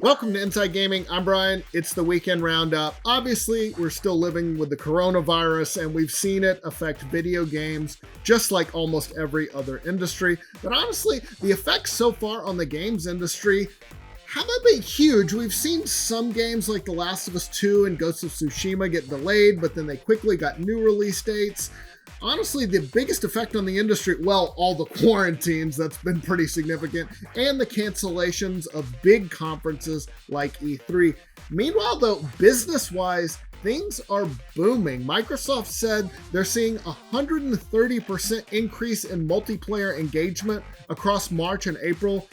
Welcome to Inside Gaming. I'm Brian. It's the weekend roundup. Obviously, we're still living with the coronavirus and we've seen it affect video games just like almost every other industry. But honestly, the effects so far on the games industry haven't been huge. We've seen some games like The Last of Us 2 and Ghost of Tsushima get delayed, but then they quickly got new release dates. Honestly, the biggest effect on the industry, well, all the quarantines, that's been pretty significant, and the cancellations of big conferences like E3. Meanwhile, though, business-wise, things are booming. Microsoft said they're seeing a 130% increase in multiplayer engagement across March and April.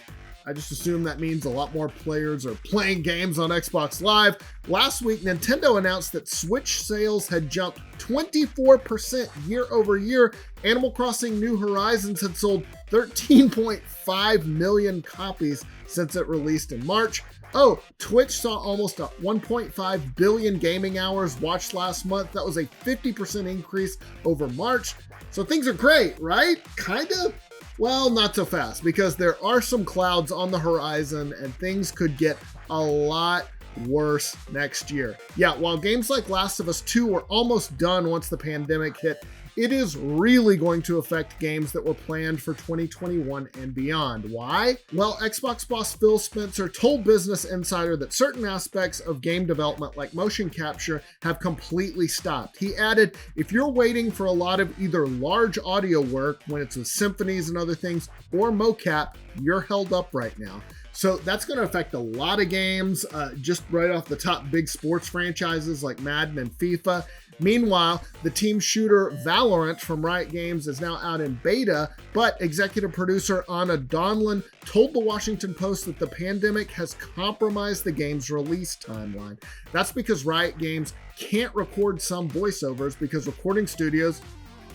I just assume that means a lot more players are playing games on Xbox Live. Last week, Nintendo announced that Switch sales had jumped 24% year over year. Animal Crossing New Horizons had sold 13.5 million copies since it released in March. Oh, Twitch saw almost 1.5 billion gaming hours watched last month. That was a 50% increase over March. So things are great, right? Kinda? Well, not so fast, because there are some clouds on the horizon and things could get a lot worse next year. Yeah, while games like Last of Us 2 were almost done once the pandemic hit, it is really going to affect games that were planned for 2021 and beyond. Why? Well, Xbox boss Phil Spencer told Business Insider that certain aspects of game development like motion capture have completely stopped. He added, if you're waiting for a lot of either large audio work when it's with symphonies and other things, or mocap, you're held up right now. So that's going to affect a lot of games, just right off the top, big sports franchises like Madden and FIFA. Meanwhile, the team shooter Valorant from Riot Games is now out in beta, but executive producer Anna Donlan told the Washington Post that the pandemic has compromised the game's release timeline. That's because Riot Games can't record some voiceovers because recording studios,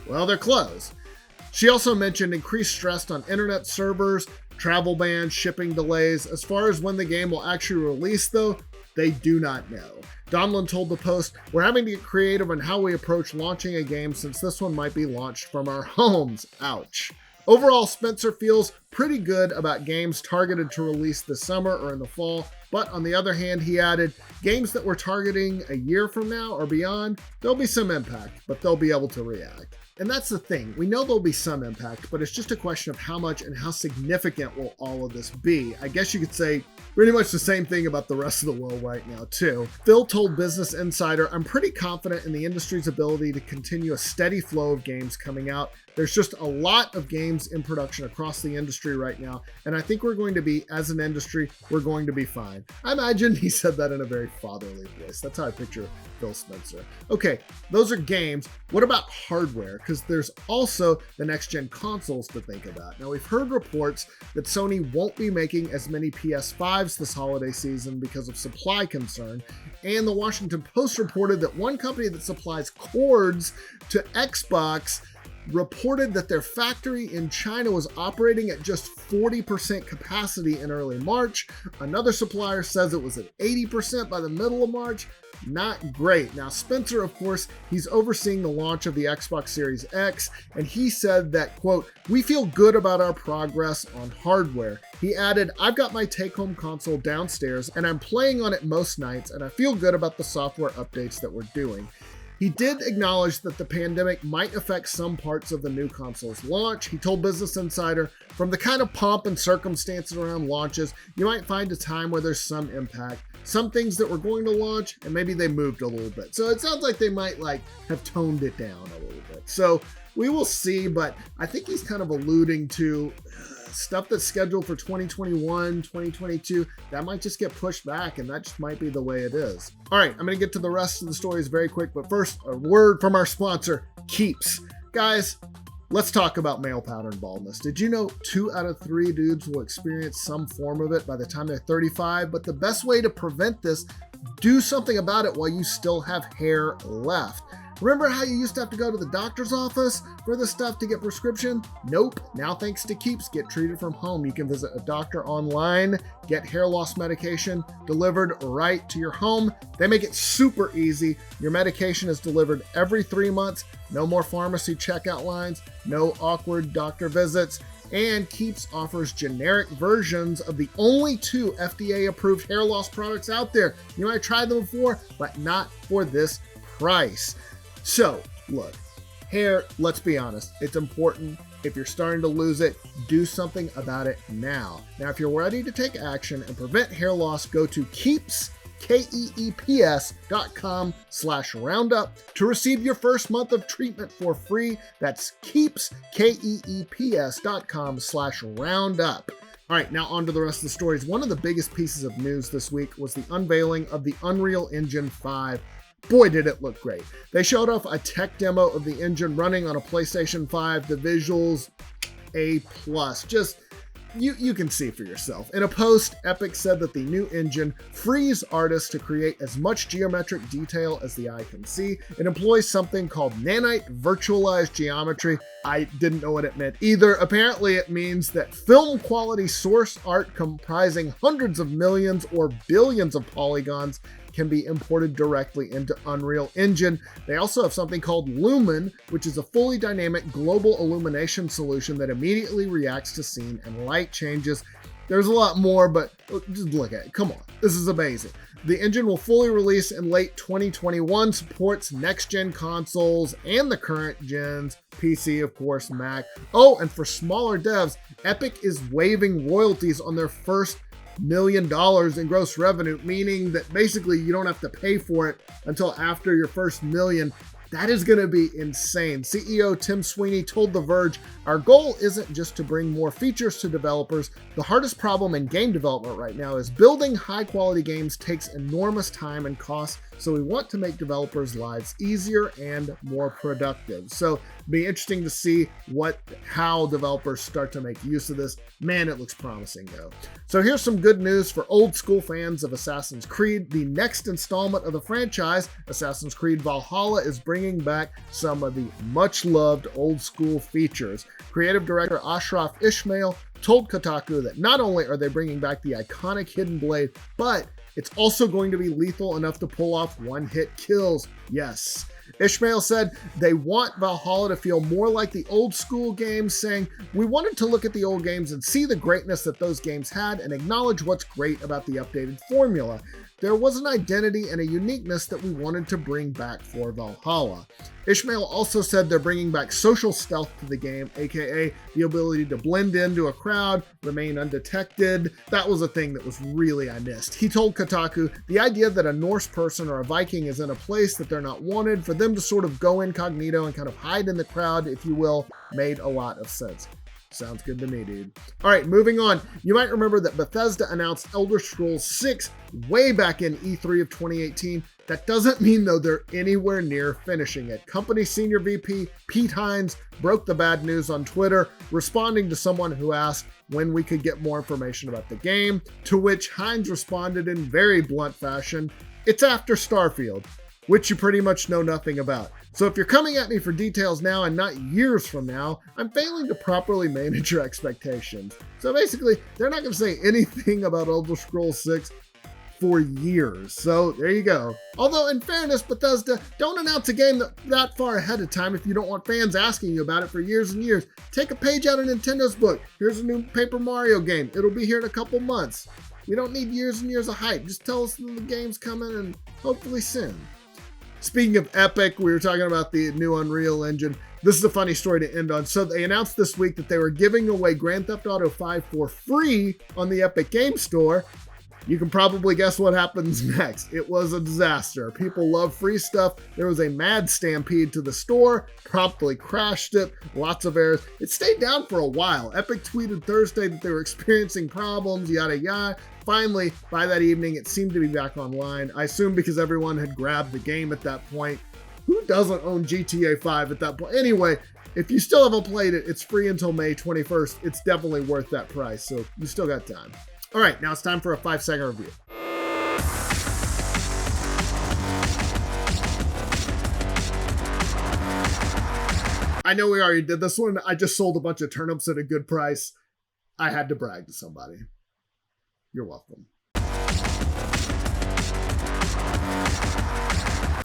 well, they're closed. She also mentioned increased stress on internet servers, travel bans, shipping delays. As far as when the game will actually release, though, they do not know. Donlan told the Post, we're having to get creative on how we approach launching a game since this one might be launched from our homes. Ouch. Overall, Spencer feels pretty good about games targeted to release this summer or in the fall. But on the other hand, he added, games that we're targeting a year from now or beyond, there'll be some impact, but they'll be able to react. And that's the thing. We know there'll be some impact, but it's just a question of how much and how significant will all of this be. I guess you could say pretty much the same thing about the rest of the world right now, too. Phil told Business Insider, I'm pretty confident in the industry's ability to continue a steady flow of games coming out. There's just a lot of games in production across the industry right now, and I think we're going to be, as an industry, we're going to be fine. I imagine he said that in a very fatherly voice. That's how I picture Phil Spencer. Okay, those are games. What about hardware? Because there's also the next-gen consoles to think about. Now, we've heard reports that Sony won't be making as many PS5s this holiday season because of supply concern, and the Washington Post reported that one company that supplies cords to Xbox reported that their factory in China was operating at just 40% capacity in early March. Another supplier says it was at 80% by the middle of March. Not great. Now, Spencer, of course, he's overseeing the launch of the Xbox Series X, and he said that, quote, we feel good about our progress on hardware. He added, I've got my take-home console downstairs, and I'm playing on it most nights, and I feel good about the software updates that we're doing. He did acknowledge that the pandemic might affect some parts of the new console's launch. He told Business Insider, from the kind of pomp and circumstances around launches, you might find a time where there's some impact. Some things that were going to launch, and maybe they moved a little bit. So it sounds like they might have toned it down a little bit. So we will see, but I think he's kind of alluding to stuff that's scheduled for 2021, 2022, that might just get pushed back, and that just might be the way it is. All right, I'm going to get to the rest of the stories very quick, but first, a word from our sponsor, Keeps. Guys, let's talk about male pattern baldness. Did you know 2 out of 3 dudes will experience some form of it by the time they're 35? But the best way to prevent this, do something about it while you still have hair left. Remember how you used to have to go to the doctor's office for this stuff to get prescription? Nope. Now, thanks to Keeps, get treated from home. You can visit a doctor online, get hair loss medication delivered right to your home. They make it super easy. Your medication is delivered every 3 months. No more pharmacy checkout lines, no awkward doctor visits. and Keeps offers generic versions of the only 2 FDA-approved hair loss products out there. You might have tried them before, but not for this price. So, look, hair, let's be honest, it's important. If you're starting to lose it, do something about it now. Now, if you're ready to take action and prevent hair loss, go to keeps.com/roundup to receive your first month of treatment for free. That's keeps.com/roundup. All right, now on to the rest of the stories. One of the biggest pieces of news this week was the unveiling of the Unreal Engine 5. Boy, did it look great. They showed off a tech demo of the engine running on a PlayStation 5. The visuals, A+. Just, you can see for yourself. In a post, Epic said that the new engine frees artists to create as much geometric detail as the eye can see. It employs something called nanite virtualized geometry. I didn't know what it meant either. Apparently, it means that film quality source art comprising hundreds of millions or billions of polygons can be imported directly into Unreal Engine. They also have something called Lumen, which is a fully dynamic global illumination solution that immediately reacts to scene and light changes. There's a lot more, but just look at it. Come on, this is amazing. The engine will fully release in late 2021, supports next-gen consoles and the current gens, PC, of course, Mac. Oh, and for smaller devs, Epic is waiving royalties on their first $1 million in gross revenue, meaning that basically you don't have to pay for it until after your first million. That is going to be insane. CEO Tim Sweeney told The Verge, "Our goal isn't just to bring more features to developers. The hardest problem in game development right now is building high-quality games takes enormous time and cost, so we want to make developers' lives easier and more productive." So it'll be interesting to see how developers start to make use of this. Man, it looks promising though. So here's some good news for old school fans of Assassin's Creed. The next installment of the franchise, Assassin's Creed Valhalla, is bringing back some of the much-loved old school features. Creative director Ashraf Ishmael told Kotaku that not only are they bringing back the iconic hidden blade, but it's also going to be lethal enough to pull off one-hit kills. Yes. Ishmael said they want Valhalla to feel more like the old school games, saying, "We wanted to look at the old games and see the greatness that those games had and acknowledge what's great about the updated formula. There was an identity and a uniqueness that we wanted to bring back for Valhalla." Ishmael also said they're bringing back social stealth to the game, aka the ability to blend into a crowd, remain undetected. That was a thing that was really I missed. He told Kotaku, "The idea that a Norse person or a Viking is in a place that they're not wanted, for them to sort of go incognito and kind of hide in the crowd, if you will, made a lot of sense." Sounds good to me, dude. All right, moving on. You might remember that Bethesda announced Elder Scrolls 6 way back in E3 of 2018. That doesn't mean, though, they're anywhere near finishing it. Company Senior VP Pete Hines broke the bad news on Twitter, responding to someone who asked when we could get more information about the game, to which Hines responded in very blunt fashion, "It's after Starfield," which you pretty much know nothing about. So if you're coming at me for details now and not years from now, I'm failing to properly manage your expectations. So basically, they're not going to say anything about Elder Scrolls 6 for years. So there you go. Although in fairness, Bethesda, don't announce a game that far ahead of time if you don't want fans asking you about it for years and years. Take a page out of Nintendo's book. Here's a new Paper Mario game. It'll be here in a couple months. We don't need years and years of hype. Just tell us when the game's coming, and hopefully soon. Speaking of Epic, we were talking about the new Unreal Engine. This is a funny story to end on. So they announced this week that they were giving away Grand Theft Auto 5 for free on the Epic Game Store. You can probably guess what happens next. It was a disaster. People love free stuff. There was a mad stampede to the store, promptly crashed it, lots of errors. It stayed down for a while. Epic tweeted Thursday that they were experiencing problems, yada yada. Finally, by that evening, it seemed to be back online. I assume because everyone had grabbed the game at that point. Who doesn't own GTA 5 at that point? Anyway, if you still haven't played it, it's free until May 21st. It's definitely worth that price, so you still got time. All right, now it's time for a 5-second review. I know we already did this one. I just sold a bunch of turnips at a good price. I had to brag to somebody. You're welcome.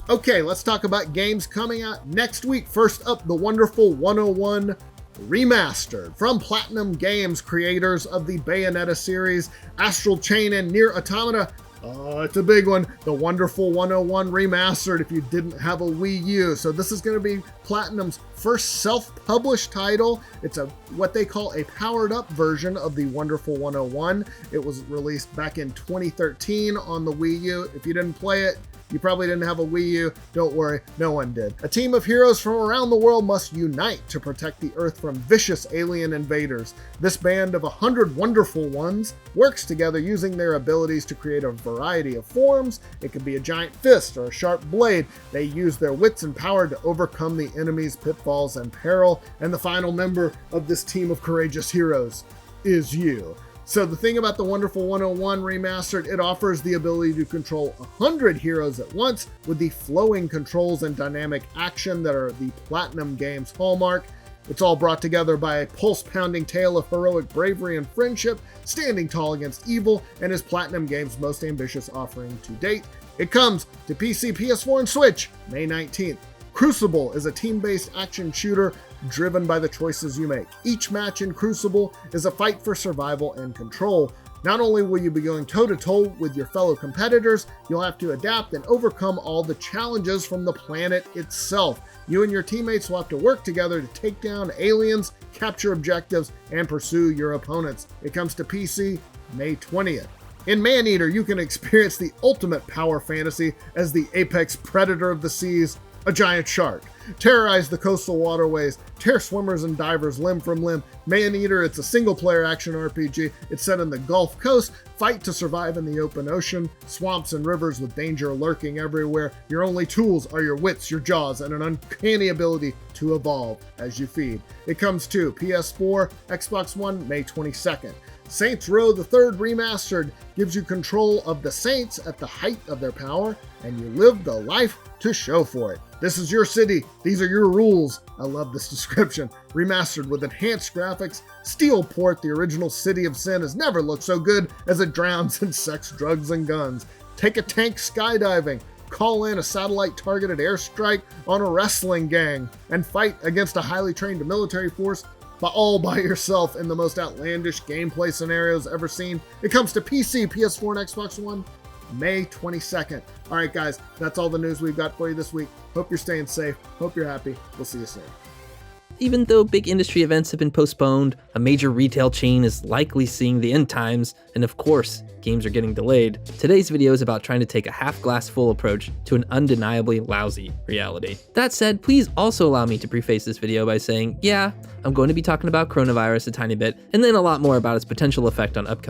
Okay, let's talk about games coming out next week. First up, the wonderful 101 Remastered. From Platinum Games, creators of the Bayonetta series, Astral Chain, and Nier Automata. It's a big one. The Wonderful 101 Remastered if you didn't have a Wii U. So this is going to be Platinum's first self-published title. It's what they call a powered-up version of the Wonderful 101. It was released back in 2013 on the Wii U. If you didn't play it, you probably didn't have a Wii U. Don't worry, no one did. A team of heroes from around the world must unite to protect the Earth from vicious alien invaders. This band of 100 wonderful ones works together using their abilities to create a variety of forms. It could be a giant fist or a sharp blade. They use their wits and power to overcome the enemy's pitfalls and peril. And the final member of this team of courageous heroes is you. So the thing about the Wonderful 101 Remastered, it offers the ability to control 100 heroes at once with the flowing controls and dynamic action that are the Platinum Games hallmark. It's all brought together by a pulse-pounding tale of heroic bravery and friendship, standing tall against evil, and is Platinum Games' most ambitious offering to date. It comes to PC, PS4, and Switch May 19th. Crucible is a team-based action shooter driven by the choices you make. Each match in Crucible is a fight for survival and control. Not only will you be going toe-to-toe with your fellow competitors, you'll have to adapt and overcome all the challenges from the planet itself. You and your teammates will have to work together to take down aliens, capture objectives, and pursue your opponents. It comes to PC May 20th. In Maneater, you can experience the ultimate power fantasy as the apex predator of the seas, a giant shark. Terrorize the coastal waterways, tear swimmers and divers limb from limb. Maneater, it's a single-player action RPG. It's set in the Gulf Coast. Fight to survive in the open ocean, swamps and rivers with danger lurking everywhere. Your only tools are your wits, your jaws, and an uncanny ability to evolve as you feed. It comes to PS4, Xbox One, May 22nd. Saints Row the Third Remastered gives you control of the Saints at the height of their power, and you live the life to show for it. This is your city. These are your rules. I love this description. Remastered with enhanced graphics, Steelport, the original City of Sin, has never looked so good as it drowns in sex, drugs, and guns. Take a tank skydiving, call in a satellite-targeted airstrike on a wrestling gang, and fight against a highly trained military force all by yourself in the most outlandish gameplay scenarios ever seen. It comes to PC, PS4, and Xbox One May 22nd. All right, guys, that's all the news we've got for you this week. Hope you're staying safe. Hope you're happy. We'll see you soon. Even though big industry events have been postponed, a major retail chain is likely seeing the end times, and of course, games are getting delayed, today's video is about trying to take a half-glass-full approach to an undeniably lousy reality. That said, please also allow me to preface this video by saying, yeah, I'm going to be talking about coronavirus a tiny bit, and then a lot more about its potential effect on upcoming